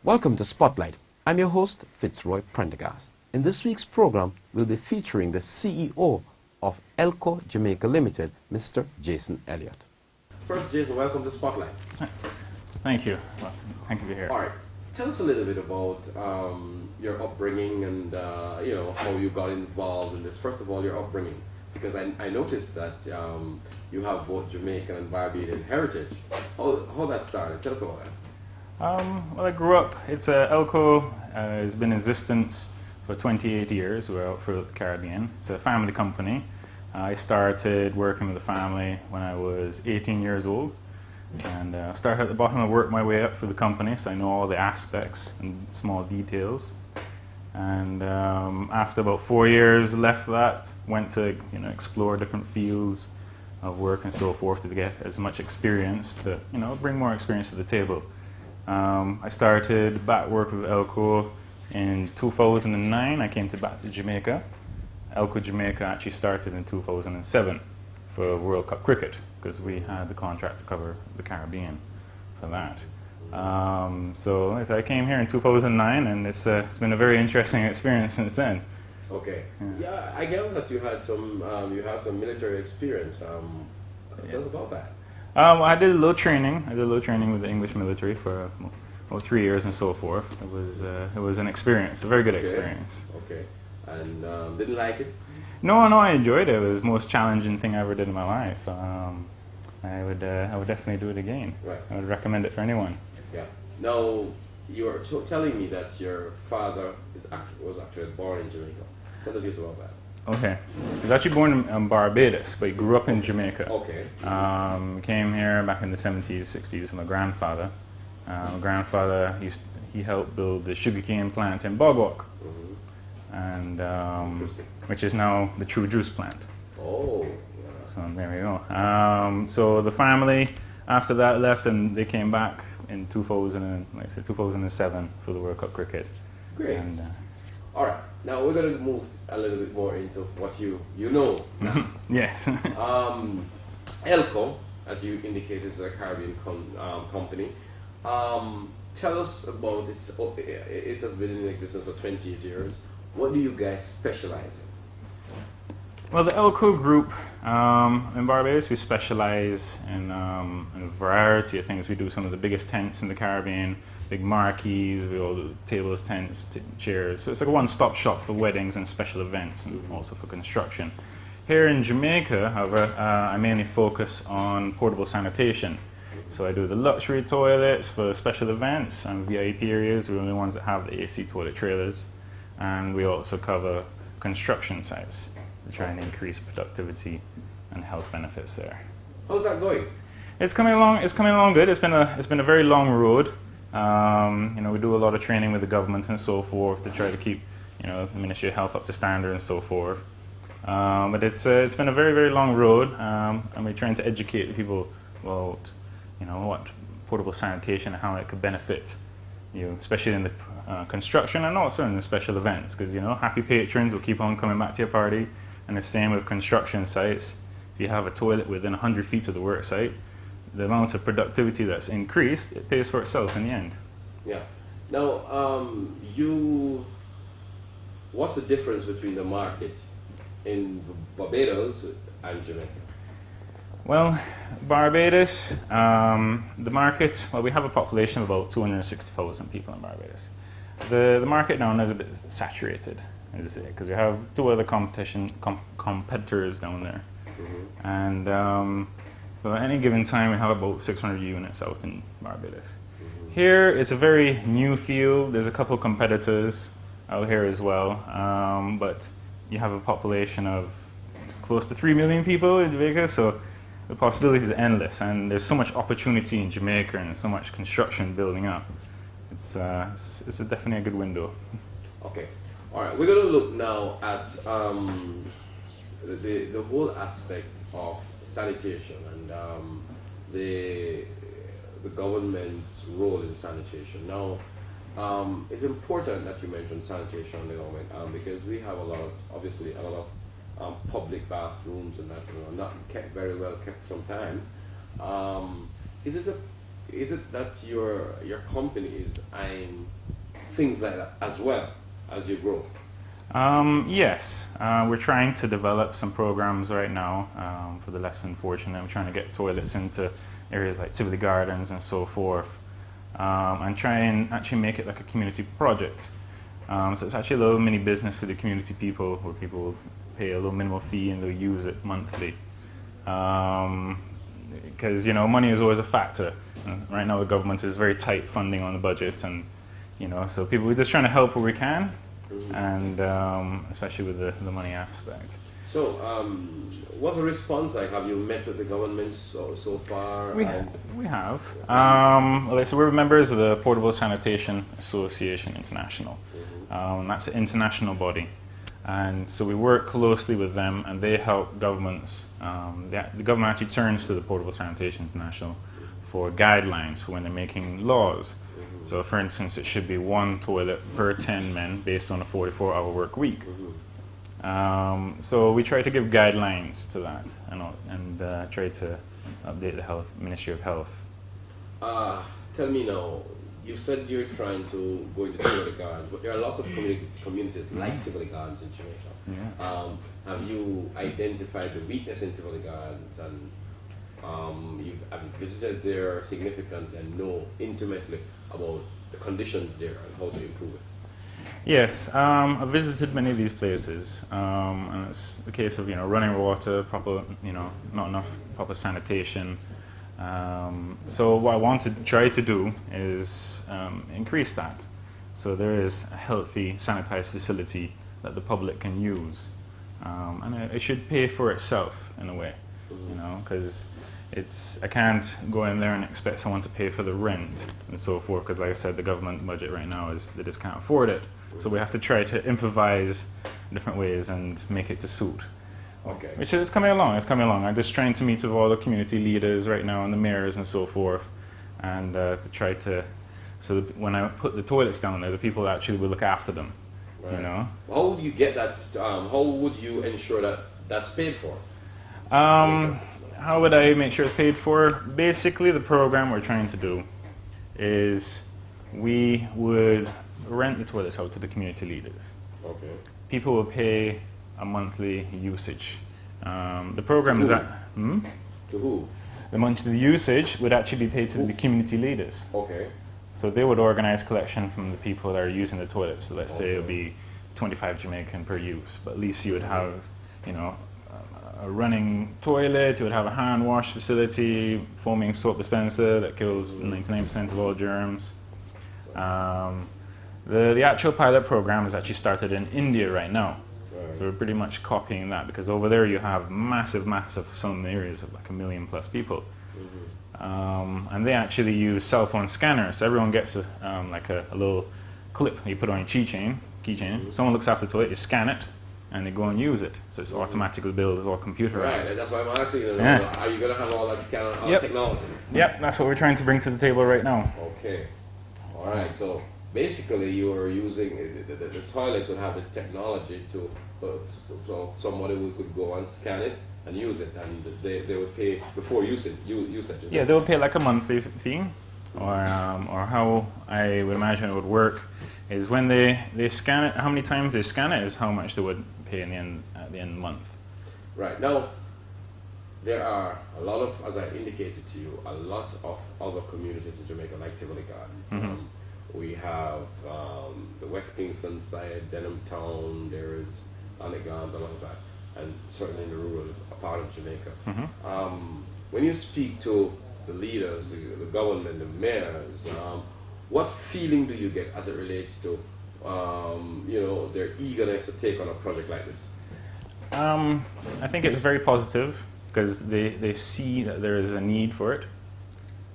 Welcome to Spotlight. I'm your host, Fitzroy Prendergast. In this week's program, we'll be featuring the CEO of Ellco Jamaica Limited, Mr. Jason Elliot. First, Jason, welcome to Spotlight. Thank you. Well, thank you for here. All right. Tell us a little bit about your upbringing and how you got involved in this. First of all, your upbringing, because I noticed that you have both Jamaican and Barbadian heritage. How that started? Tell us about that. Well, I grew up. Ellco has been in existence for 28 years. We're out for the Caribbean. It's a family company. I started working with the family when I was 18 years old, and started at the bottom and worked my way up through the company, so I know all the aspects and small details. And after about 4 years, left that, went to explore different fields of work and so forth to get as much experience to bring more experience to the table. I started back work with Ellco in 2009. I came back to Jamaica. Ellco Jamaica actually started in 2007 for World Cup cricket, because we had the contract to cover the Caribbean for that. So I came here in 2009, and it's been a very interesting experience since then. Okay. Yeah, I get that you had some military experience. Tell us about that. I did a little training. I did a little training with the English military for about 3 years and so forth. It was an experience, a very good experience. Okay. And didn't like it? No, I enjoyed it. It was the most challenging thing I ever did in my life. I would definitely do it again. Right. I would recommend it for anyone. Yeah. Now, you were telling me that your father was actually born in Jamaica. Tell us about that. Okay. He was actually born in Barbados, but he grew up in Jamaica. Okay. Came here back in the 70s, 60s with my grandfather. My grandfather, he helped build the sugarcane plant in Bogwalk, and which is now the True Juice plant. Oh. Yeah. So there we go. So the family, after that, left, and they came back in 2007 for the World Cup cricket. Great. And, all right. Now we're going to move a little bit more into what you know now. Yes. Ellco, as you indicated, is a Caribbean company. Tell us about it has been in existence for 28 years. What do you guys specialize in? Well, the Ellco Group in Barbados, we specialize in a variety of things. We do some of the biggest tents in the Caribbean, big marquees, we all do tables, tents, chairs. So it's like a one-stop shop for weddings and special events, and also for construction. Here in Jamaica, however, I mainly focus on portable sanitation. So I do the luxury toilets for special events and VIP areas. We're the only ones that have the AC toilet trailers. And we also cover construction sites to try and increase productivity and health benefits there. How's that going? It's coming along good. It's been a very long road. We do a lot of training with the government and so forth to try to keep the Ministry of Health up to standard and so forth. But it's been a very, very long road, and we're trying to educate the people about what portable sanitation and how it could benefit you, especially in the construction and also in the special events, because happy patrons will keep on coming back to your party. And the same with construction sites. If you have a toilet within 100 feet of the work site, the amount of productivity that's increased, it pays for itself in the end. Yeah. Now, what's the difference between the market in Barbados and Jamaica? Well, Barbados, the market, we have a population of about 260,000 people in Barbados. The market down there is a bit saturated, as I say, because we have two other competitors down there. Mm-hmm. And so at any given time, we have about 600 units out in Barbados. Mm-hmm. Here, it's a very new field. There's a couple competitors out here as well, but you have a population of close to 3 million people in Jamaica, so the possibilities are endless, and there's so much opportunity in Jamaica and so much construction building up. It's definitely a good window. Okay. All right, we're going to look now at the whole aspect of sanitation and the government's role in sanitation. Now, it's important that you mention sanitation in the government because we have a lot of public bathrooms and that's not kept very well kept sometimes. Is it a is it that your company is eyeing things like that as well as you grow? Yes, we're trying to develop some programs right now for the less unfortunate. We're trying to get toilets into areas like Tivoli Gardens and so forth, and try and actually make it like a community project. So it's actually a little mini business for the community people, where people will pay a little minimal fee and they'll use it monthly. Because money is always a factor. Right now the government is very tight funding on the budget, and so we're just trying to help where we can. And especially with the money aspect. So, what's the response like? Have you met with the government so far? We have. So we're members of the Portable Sanitation Association International. That's an international body. And so we work closely with them, and they help governments. The government actually turns to the Portable Sanitation International for guidelines for when they're making laws. So, for instance, it should be 1 toilet per 10 men based on a 44-hour work week. So we try to give guidelines to that, and try to update the Ministry of Health. Tell me now, you said you're trying to go into Tivoli Gardens, but there are lots of communities like Tivoli Gardens in Jamaica. Yeah. Have you identified the weakness in Tivoli Gardens, and have you visited there significantly and know intimately about the conditions there and how to improve it? Yes, I've visited many of these places, and it's a case of running water, proper not enough proper sanitation. So what I want to try to do is increase that. So there is a healthy, sanitized facility that the public can use, and it should pay for itself in a way, because I can't go in there and expect someone to pay for the rent and so forth, because like I said, the government budget right now they just can't afford it. So we have to try to improvise different ways and make it to suit. Okay. Which is coming along. I'm just trying to meet with all the community leaders right now and the mayors and so forth, and to try to, so that when I put the toilets down there, the people actually will look after them. Right. How would you get that? How would you ensure that that's paid for? How would I make sure it's paid for? Basically, the program we're trying to do is we would rent the toilets out to the community leaders. Okay. People will pay a monthly usage. The program is that... To who? The monthly usage would actually be paid to the community leaders. Okay. So they would organize collection from the people that are using the toilets. So let's say it would be 25 Jamaican per use, but at least you would have, a running toilet, you would have a hand wash facility, foaming soap dispenser that kills 99% of all germs. The actual pilot program is actually started in India right now. Right. So we're pretty much copying that, because over there you have massive, some areas of like 1 million plus people. And they actually use cell phone scanners. So everyone gets a little clip you put on your keychain. Someone looks after the toilet, you scan it, and they go and use it. So it's automatically built, it's all computerized. Right, that's why I'm asking you, are you going to have all that scanner technology? Yep, that's what we're trying to bring to the table right now. Okay. All right, so basically you are using, the toilet would have the technology to, so somebody could go and scan it and use it, and they would pay before usage. Yeah, they would pay like a monthly fee, or how I would imagine it would work is when they scan it, how many times they scan it is how much they would pay at the end of the month. Right. Now, there are a lot of, as I indicated to you, a lot of other communities in Jamaica, like Tivoli Gardens. We have the West Kingston side, Denham Town, there is Alnwick Gardens, a lot of that, and certainly in the rural part of Jamaica. When you speak to the leaders, the government, the mayors, what feeling do you get as it relates to their eagerness to take on a project like this? I think it's very positive, because they see that there is a need for it,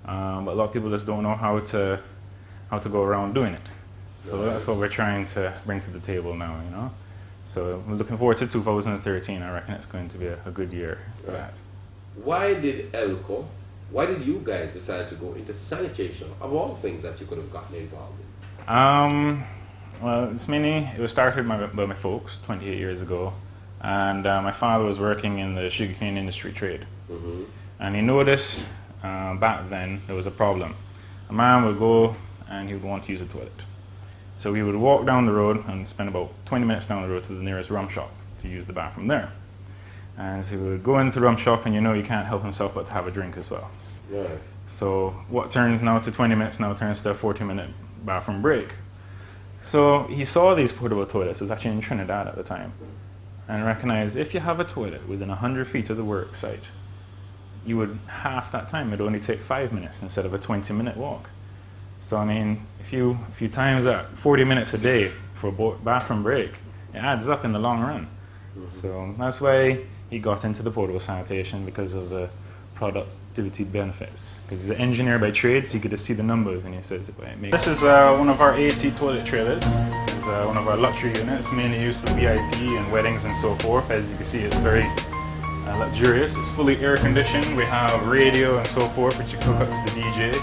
but a lot of people just don't know how to go around doing it. So that's what we're trying to bring to the table now, So we're looking forward to 2013. I reckon it's going to be a good year for that. Why did you guys decide to go into sanitation, of all things that you could have gotten involved in? Well, it was started by my folks 28 years ago, and my father was working in the sugarcane industry trade, and he noticed back then, there was a problem. A man would go and he would want to use the toilet. So he would walk down the road and spend about 20 minutes down the road to the nearest rum shop to use the bathroom there. And so he would go into the rum shop, and he can't help himself but to have a drink as well. Right. So what turns now to 20 minutes now turns to a 40-minute bathroom break. So he saw these portable toilets. It was actually in Trinidad at the time. And recognized if you have a toilet within 100 feet of the work site, you would half that time. It would only take 5 minutes instead of a 20-minute walk. So I mean, if you times that 40 minutes a day for a bathroom break, it adds up in the long run. So that's why he got into the portable sanitation, because of the productivity benefits. Because he's an engineer by trade, so you get to see the numbers, and he says, this is one of our AC toilet trailers. It's one of our luxury units, mainly used for VIP and weddings and so forth. As you can see, it's very luxurious. It's fully air conditioned. We have radio and so forth, which you can hook up to the DJ.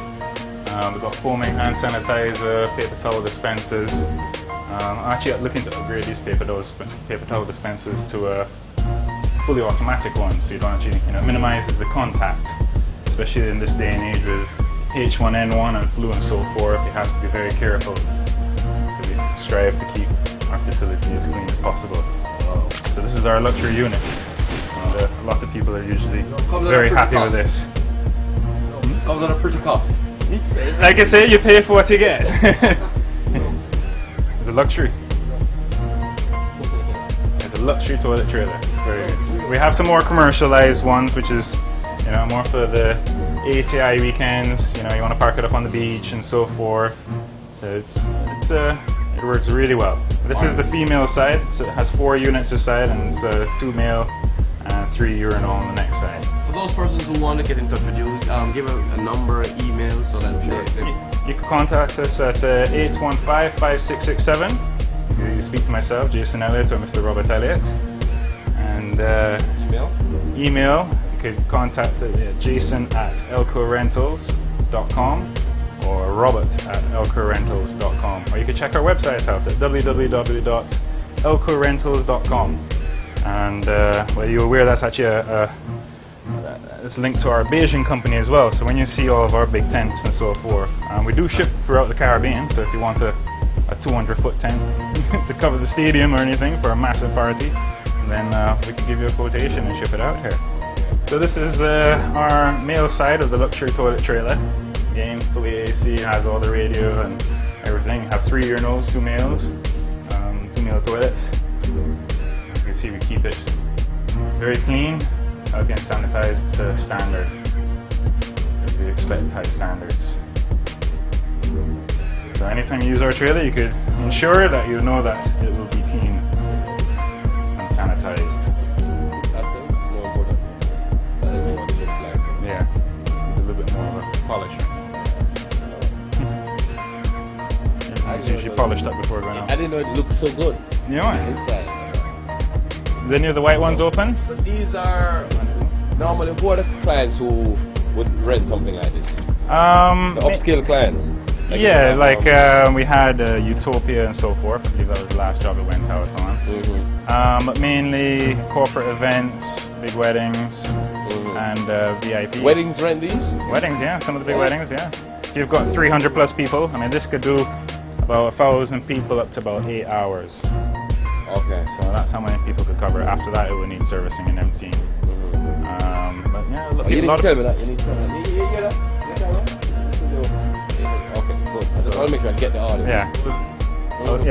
We've got foaming hand sanitizer, paper towel dispensers. I'm actually looking to upgrade these paper towel dispensers to a fully automatic one, so you don't actually, it minimizes the contact, especially in this day and age with H1N1 and flu and so forth. You have to be very careful. So we strive to keep our facility as clean as possible. So this is our luxury unit, and a lot of people are usually very happy with this. Comes at a pretty cost. Like I say, you pay for what you get. It's a luxury. It's a luxury toilet trailer. It's very good. We have some more commercialized ones, which is, more for the ATI weekends. You want to park it up on the beach and so forth. So it works really well. This is the female side, so it has 4 units this side, and it's 2 male and 3 urinal on the next side. For those persons who want to get in touch with you, give a number, email, so that you can contact us at 815-5667. You speak to myself, Jason Elliot, or Mr. Robert Elliot. And email, you could contact jason@elcorentals.com or robert@elcorentals.com. Or you could check our website out at www.elcorentals.com. And you're aware that's actually it's linked to our Bayesian company as well. So when you see all of our big tents and so forth, we do ship throughout the Caribbean. So if you want a 200-foot tent to cover the stadium or anything for a massive party, then we can give you a quotation and ship it out here. So this is our male side of the luxury toilet trailer. Again, fully AC, has all the radio and everything. You have 3 urinals, 2 males, 2 male toilets. As you can see, we keep it very clean, healthy and sanitized to standard, because we expect high standards. So anytime you use our trailer, you could ensure that you know that it will be clean and sanitized. That's more important. So I don't know what it looks like. Yeah, it's a little bit more of a polish. It's usually polished up before going out. I didn't know it looked so good. Inside. Is any of the white ones open? So these are normally, who are the clients who would rent something like this? The upscale clients. We had Utopia and so forth. I believe that was the last job it went out on. But mainly corporate events, big weddings, and VIP. Weddings rent these? Weddings, yeah. Some of the big weddings, yeah. If you've got 300 plus people, this could do about 1,000 people up to about 8 hours. Okay. So that's how many people could cover. After that, it would need servicing and emptying. But yeah, you need to tell me that. You need to tell me that. You get that? Okay, good. So I'll make sure I get the audio. Yeah.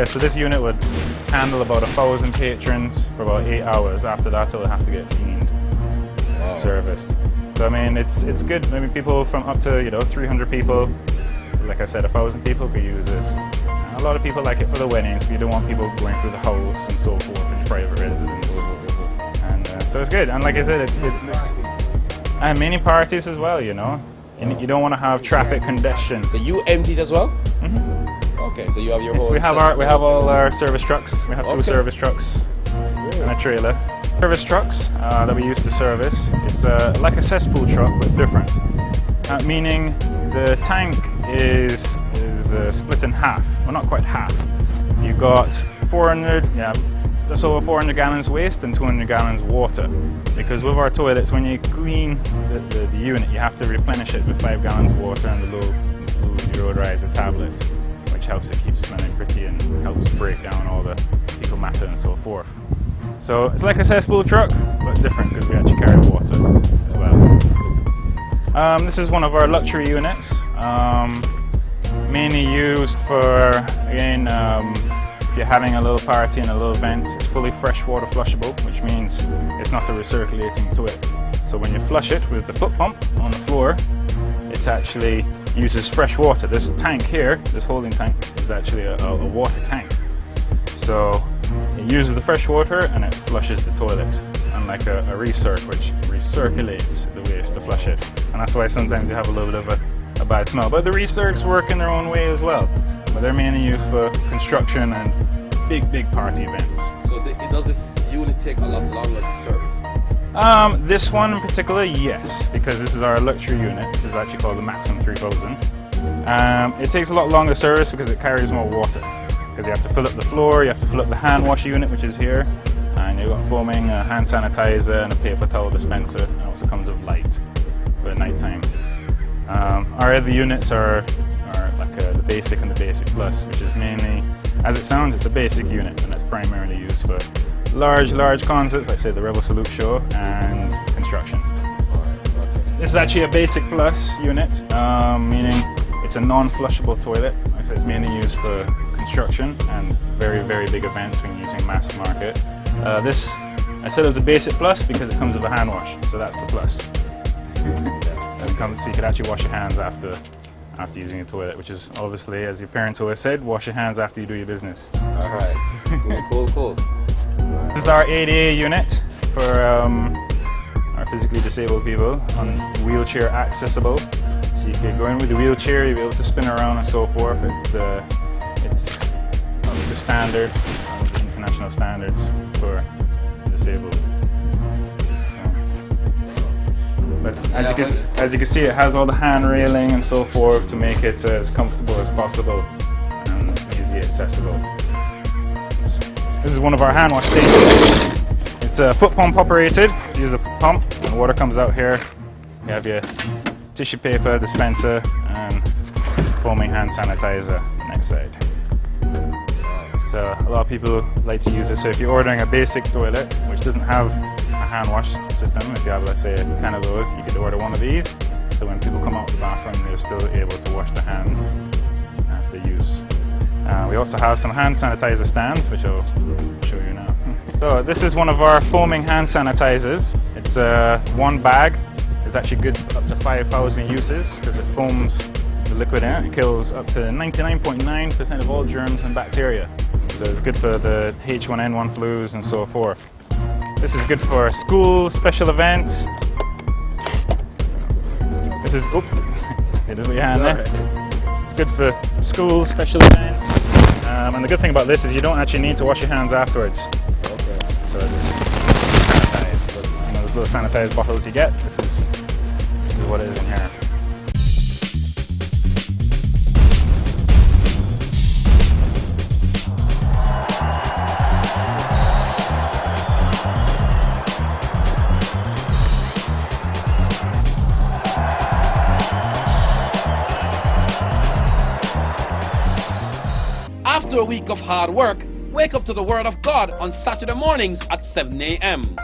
So this unit would handle about 1,000 patrons for about 8 hours. After that, it will have to get cleaned and serviced. So it's good. People from up to 300 people. Like I said, 1,000 people could use this. A lot of people like it for the weddings. You don't want people going through the house and so forth in your private residence. And so it's good. And like I said, it's and many parties as well. You don't want to have traffic congestion. So you empty it as well? Okay. So you have your whole. We have all our service trucks. We have 2 service trucks and a trailer. Service trucks that we use to service. It's like a cesspool truck but different. Meaning the tank is split in half. Well, not quite half. You've got 400, just over 400 gallons waste and 200 gallons water. Because with our toilets, when you clean the unit, you have to replenish it with 5 gallons of water and the low deodorizer tablet, which helps it keep smelling pretty and helps break down all the fecal matter and so forth. So it's like a cesspool truck, but different because we actually carry water as well. This is one of our luxury units, mainly used for, again, if you're having a little party and a little event. It's fully freshwater flushable, which means it's not a recirculating toilet. So when you flush it with the foot pump on the floor, it actually uses fresh water. This tank here, this holding tank, is actually a water tank. So it uses the fresh water and it flushes the toilet, unlike a recirc, which recirculates the waste to flush it. And that's why sometimes you have a little bit of a bad smell. But the recircs work in their own way as well. But they're mainly used for construction and big party events. So does this unit take a lot longer to service? This one in particular, yes, because this is our luxury unit. This is actually called the Maxim 3000. It takes a lot longer to service because it carries more water. Because you have to fill up the floor, you have to fill up the hand wash unit, which is here, and you've got foaming, a hand sanitizer, and a paper towel dispenser. It also comes with light for nighttime. Our other units are like the basic and the basic plus, which is mainly, as it sounds, it's a basic unit, and that's primarily used for large concerts, like say the Rebel Salute show, and construction. This is actually a basic plus unit, meaning it's a non-flushable toilet. Like I said, it's mainly used for construction and very big events when using mass market. This, I said it was a basic plus because it comes with a hand wash, so that's the plus. So you could actually wash your hands after using a toilet, which is obviously, as your parents always said, wash your hands after you do your business. Alright, cool. This is our ADA unit for our physically disabled people, on wheelchair accessible. So you can go in with the wheelchair, you'll be able to spin around and so forth. It's up to standard, international standards for disabled. So, but as you can see, it has all the hand railing and so forth to make it as comfortable as possible and easily accessible. This is one of our hand wash stations. It's foot pump operated. You use a foot pump and water comes out here. You have your tissue paper dispenser and foaming hand sanitizer next side. So a lot of people like to use this. So if you're ordering a basic toilet, which doesn't have a hand wash system, if you have, let's say, 10 of those, you could order one of these. So when people come out of the bathroom, they're still able to wash their hands after use. We also have some hand sanitizer stands, which I'll show you now. So this is one of our foaming hand sanitizers. It's one bag. It's actually good for up to 5,000 uses because it foams the liquid in it. It kills up to 99.9% of all germs and bacteria. So it's good for the H1N1 flus and so forth. This is good for schools, special events. This is, see this with your hand there? It's good for schools, special events. And the good thing about this is you don't actually need to wash your hands afterwards. Okay. So it's sanitized. You know those little sanitized bottles you get? This is what it is in here. After a week of hard work, wake up to the Word of God on Saturday mornings at 7 a.m.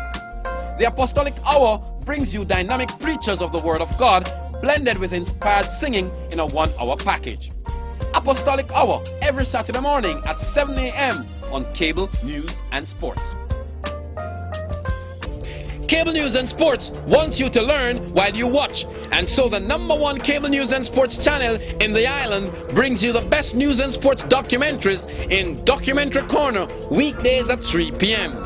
The Apostolic Hour brings you dynamic preachers of the Word of God blended with inspired singing in a 1-hour package. Apostolic Hour every Saturday morning at 7 a.m. on Cable News and Sports. Cable News and Sports wants you to learn while you watch, and so the #1 cable news and sports channel in the island brings you the best news and sports documentaries in Documentary Corner weekdays at 3 p.m.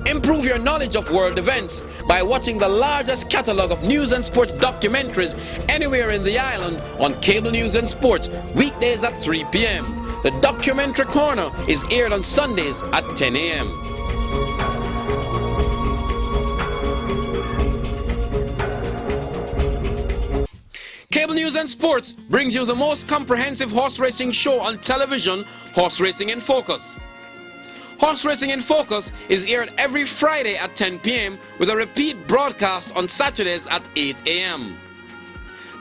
Improve your knowledge of world events by watching the largest catalog of news and sports documentaries anywhere in the island on Cable News and Sports weekdays at 3 p.m. The Documentary Corner is aired on Sundays at 10 a.m. Cable News and Sports brings you the most comprehensive horse racing show on television, Horse Racing in Focus. Horse Racing in Focus is aired every Friday at 10 p.m. with a repeat broadcast on Saturdays at 8 a.m.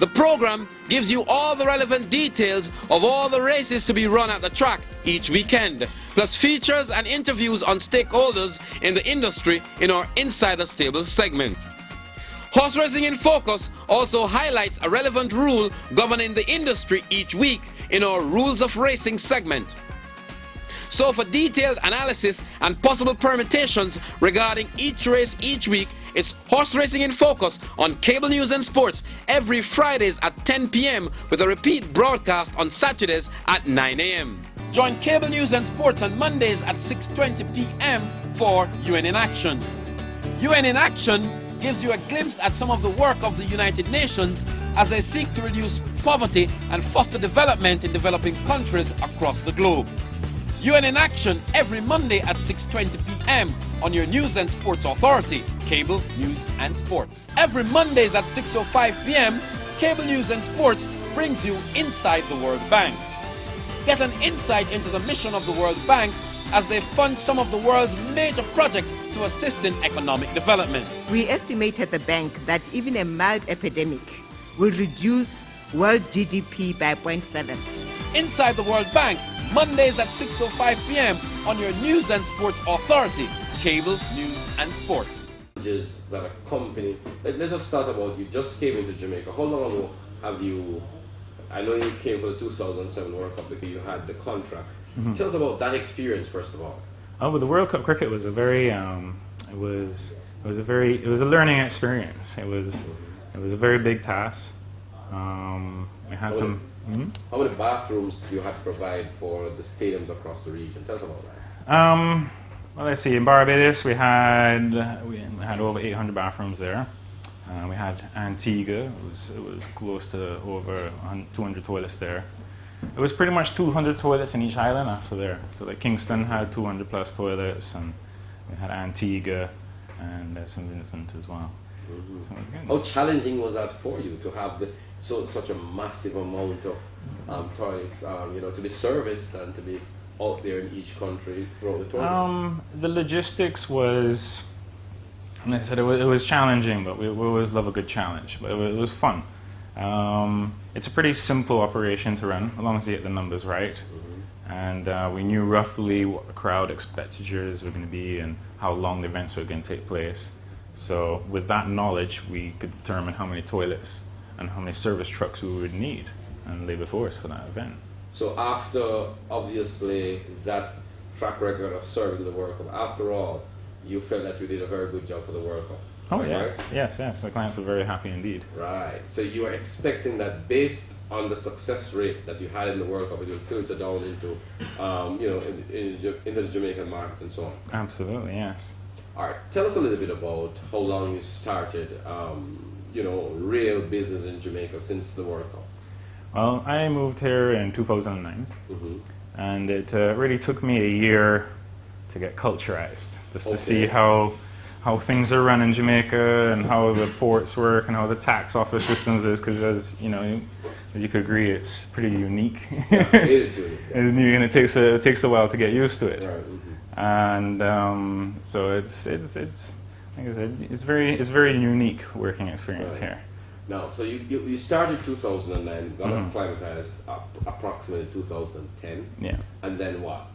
The program gives you all the relevant details of all the races to be run at the track each weekend, plus features and interviews on stakeholders in the industry in our Inside the Stables segment. Horse Racing in Focus also highlights a relevant rule governing the industry each week in our Rules of Racing segment. So for detailed analysis and possible permutations regarding each race each week, it's Horse Racing in Focus on Cable News and Sports every Fridays at 10 p.m. with a repeat broadcast on Saturdays at 9 a.m. Join Cable News and Sports on Mondays at 6:20 p.m. for UN in Action. UN in Action gives you a glimpse at some of the work of the United Nations as they seek to reduce poverty and foster development in developing countries across the globe. UN in Action every Monday at 6:20 p.m. on your News and Sports Authority, Cable News and Sports. Every Mondays at 6:05 p.m., Cable News and Sports brings you Inside the World Bank. Get an insight into the mission of the World Bank as they fund some of the world's major projects to assist in economic development. We estimate at the bank that even a mild epidemic will reduce world GDP by 0.7. Inside the World Bank, Mondays at 6:05 p.m. on your News and Sports Authority, Cable News and Sports. Just that a company, let's just start about, you just came into Jamaica. How long ago have you, I know you came for the 2007 World Cup because you had the contract. Tell us about that experience first of all. Oh, but the World Cup cricket was a very, it was a learning experience. It was a very big task. We had some. How many bathrooms you had to provide for the stadiums across the region? Tell us about that. Well, let's see. In Barbados, we had over 800 bathrooms there. We had Antigua. It was close to over 200 toilets there. It was pretty much 200 toilets in each island after there. So like Kingston had 200 plus toilets, and we had Antigua and St. Vincent as well. So it was good. How challenging was that for you to have such a massive amount of toilets, to be serviced and to be out there in each country throughout the tournament? The logistics was, and I said it was challenging, but we always love a good challenge. But it was fun. It's a pretty simple operation to run, as long as you get the numbers right. And we knew roughly what the crowd expenditures were going to be and how long the events were going to take place. So with that knowledge, we could determine how many toilets and how many service trucks we would need and lay before us for that event. So after, obviously, that track record of serving the World Cup, after all, you felt that you did a very good job for the World Cup. Oh, right? yes, yes. The clients were very happy indeed. Right. So you were expecting that based on the success rate that you had in the World Cup, it would filter down into, into the Jamaican market and so on. Absolutely, yes. All right. Tell us a little bit about how long you started, real business in Jamaica since the World Cup. Well, I moved here in 2009, and it really took me a year to get culturized, just to see how things are run in Jamaica and how the ports work and how the tax office systems is, because as you could agree, it's pretty unique. Yeah, it is unique. It's new, and it takes a while to get used to it. Right. And so it's like I said, it's very unique working experience here. Now, so you started 2009, got acclimatized approximately 2010. Yeah. And then what?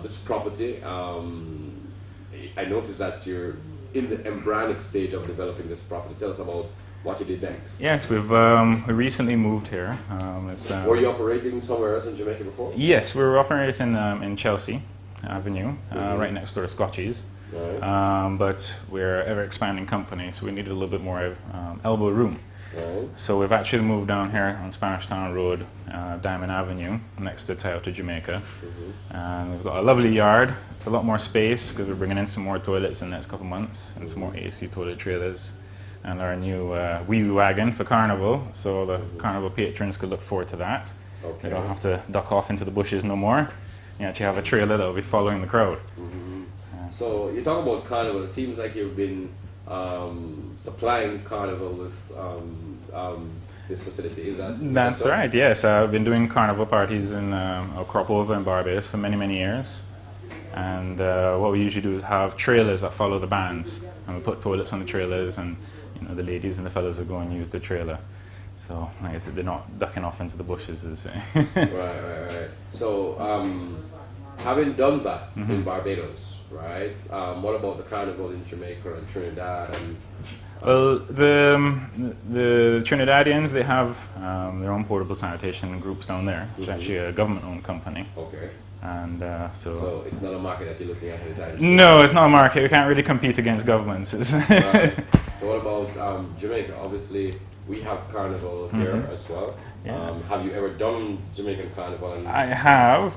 This property, I noticed that you're in the embryonic stage of developing this property. Tell us about what you did next. Yes, we recently moved here. Were you operating somewhere else in Jamaica before? Yes, we were operating in Chelsea Avenue, right next door to Scotchies. Right. But we're an ever-expanding company, so we needed a little bit more elbow room. Right. So we've actually moved down here on Spanish Town Road, Diamond Avenue, next to Toyota Jamaica. And we've got a lovely yard. It's a lot more space because we're bringing in some more toilets in the next couple months and some more AC toilet trailers. And our new wee wagon for Carnival, so the Carnival patrons could look forward to that. Okay. They don't have to duck off into the bushes no more. You actually have a trailer that will be following the crowd. So you talk about Carnival. It seems like you've been supplying Carnival with this facility. Is that? That's right. Yes, I've been doing Carnival parties in Crop Over in Barbados for many years. And what we usually do is have trailers that follow the bands, and we put toilets on the trailers, and the ladies and the fellows will go and use the trailer. So like I said, they're not ducking off into the bushes, as they say. Right. So having done that in Barbados, right? What about the Carnival in Jamaica and Trinidad? And well, the Trinidadians, they have their own portable sanitation groups down there, which is actually a government-owned company. Okay. And so it's not a market that you're looking at anytime soon? No, it's not a market. We can't really compete against governments. Right. So what about Jamaica? Obviously, we have Carnival here as well. Yes. Have you ever done Jamaican Carnival? I have.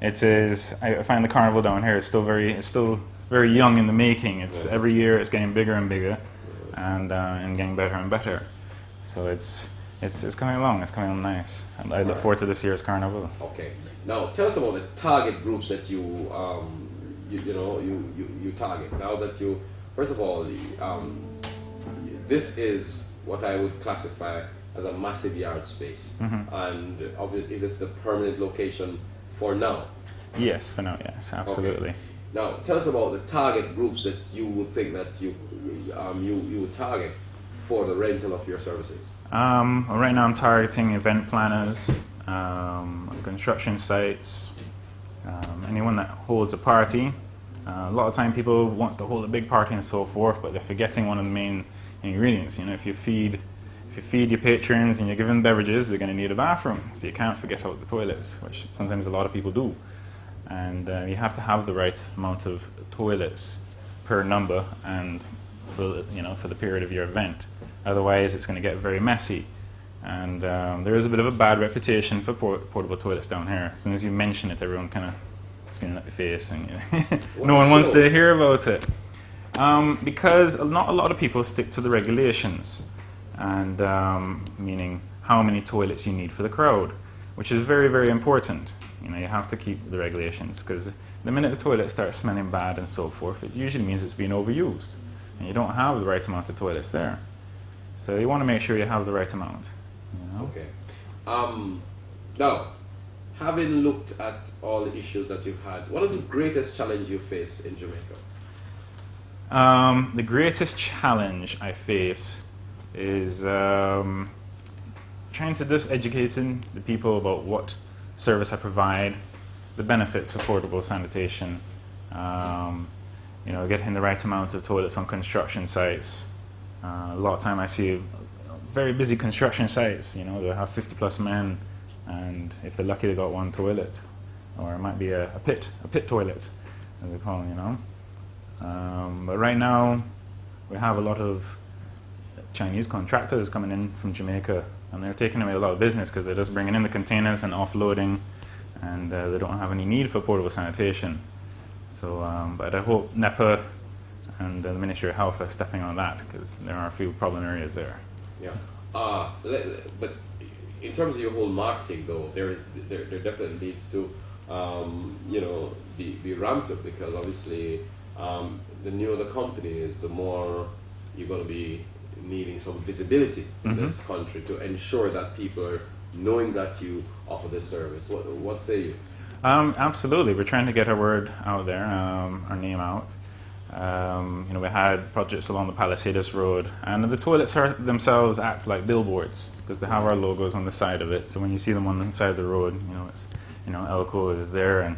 It is. I find the Carnival down here is still very young in the making. It's every year it's getting bigger and bigger, and getting better and better. So it's coming along. It's coming along nice, and I look forward to this year's Carnival. Okay. Now tell us about the target groups that you target. Now that you, first of all, this is what I would classify as a massive yard space, and obviously, is this the permanent location for now? Yes, for now, yes, absolutely. Okay. Now, tell us about the target groups that you would think that you would target for the rental of your services. Right now, I'm targeting event planners, construction sites, anyone that holds a party. A lot of time, people want to hold a big party and so forth, but they're forgetting one of the main ingredients. If you feed your patrons and you give them beverages, they're going to need a bathroom. So you can't forget about the toilets, which sometimes a lot of people do. And you have to have the right amount of toilets per number and for the period of your event. Otherwise, it's going to get very messy. And there is a bit of a bad reputation for portable toilets down here. As soon as you mention it, everyone kind of skinning up your face, and no one wants to hear about it. Because not a lot of people stick to the regulations, and meaning how many toilets you need for the crowd, which is very, very important. You have to keep the regulations, because the minute the toilet starts smelling bad and so forth, it usually means it's being overused, and you don't have the right amount of toilets there. So you want to make sure you have the right amount. Okay. Now, having looked at all the issues that you've had, what is the greatest challenge you face in Jamaica? The greatest challenge I face is trying to just educating the people about what service I provide, the benefits of portable sanitation, getting the right amount of toilets on construction sites. A lot of time I see very busy construction sites, they'll have 50 plus men, and if they're lucky they got one toilet, or it might be a pit toilet, as they call them, But right now we have a lot of Chinese contractors coming in from Jamaica, and they're taking away a lot of business because they're just bringing in the containers and offloading, and they don't have any need for portable sanitation. So, but I hope NEPA and the Ministry of Health are stepping on that, because there are a few problem areas there. Yeah. But in terms of your whole marketing, though, there definitely needs to, be ramped up, because obviously the newer the company is, the more you're going to be needing some visibility in this country to ensure that people are knowing that you offer this service. What say you? Absolutely, we're trying to get our word out there, our name out. We had projects along the Palisades Road, and the toilets themselves act like billboards, because they have our logos on the side of it. So when you see them on the side of the road, it's Ellco is there, and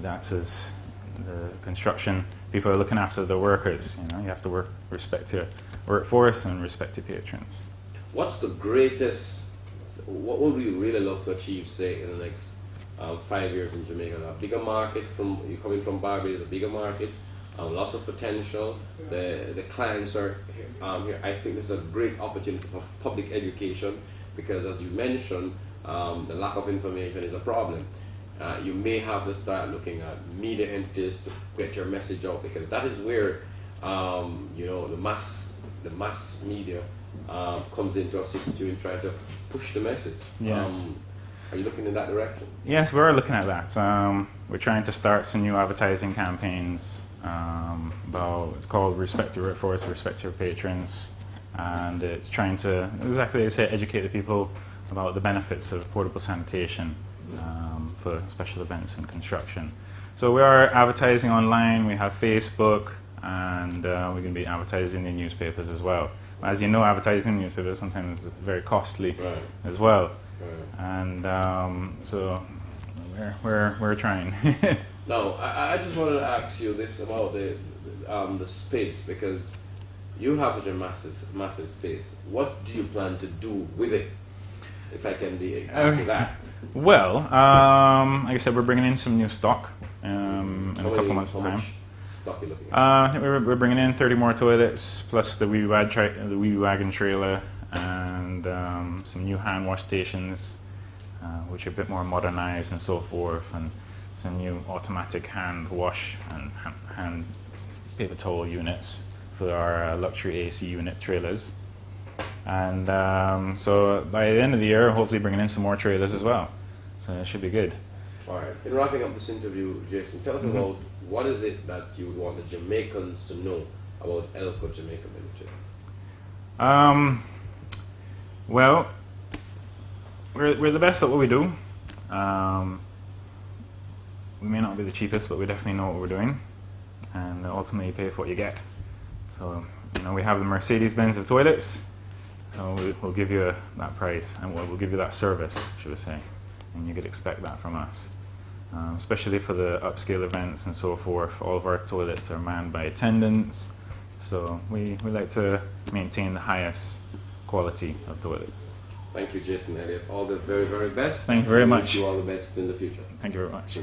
that's as the construction people are looking after the workers. You have to respect your workforce and respect your patrons. What's the greatest? What would we really love to achieve, say, in the next 5 years in Jamaica? A bigger market, you're coming from Barbados, a bigger market, lots of potential. The clients are here. I think this is a great opportunity for public education, because, as you mentioned, the lack of information is a problem. You may have to start looking at media entities to get your message out, because that is where the mass media comes in to assist you in trying to push the message. Yes. Are you looking in that direction? Yes, we're looking at that. We're trying to start some new advertising campaigns it's called Respect Your Workforce, Respect Your Patrons, and it's trying to, exactly as I say, educate the people about the benefits of portable sanitation for special events and construction. So we are advertising online. We have Facebook, and we're going to be advertising in newspapers as well. As you know, advertising in newspapers sometimes is very costly as well. And so we're trying. Now, I just wanted to ask you this about the space, because you have such a massive space. What do you plan to do with it, if I can be answer that? Well, like I said, we're bringing in some new stock in a couple months' time. How much stock are you looking at? We're bringing in 30 more toilets, plus the wee wagon trailer, and some new hand wash stations, which are a bit more modernized and so forth, and some new automatic hand wash and hand paper towel units for our luxury AC unit trailers. And so by the end of the year, hopefully bringing in some more trailers as well. So it should be good. All right. In wrapping up this interview, Jason, tell us about what is it that you would want the Jamaicans to know about Ellco Jamaica Limited? Well, we're the best at what we do. We may not be the cheapest, but we definitely know what we're doing, and ultimately you pay for what you get. So, we have the Mercedes-Benz of toilets, so we'll give you that price, and we'll give you that service, should I say, and you could expect that from us. Especially for the upscale events and so forth, all of our toilets are manned by attendants, so we like to maintain the highest quality of toilets. Thank you, Jason, Elliot. All the very, very best. Thank you very much. Wish you all the best in the future. Thank you very much.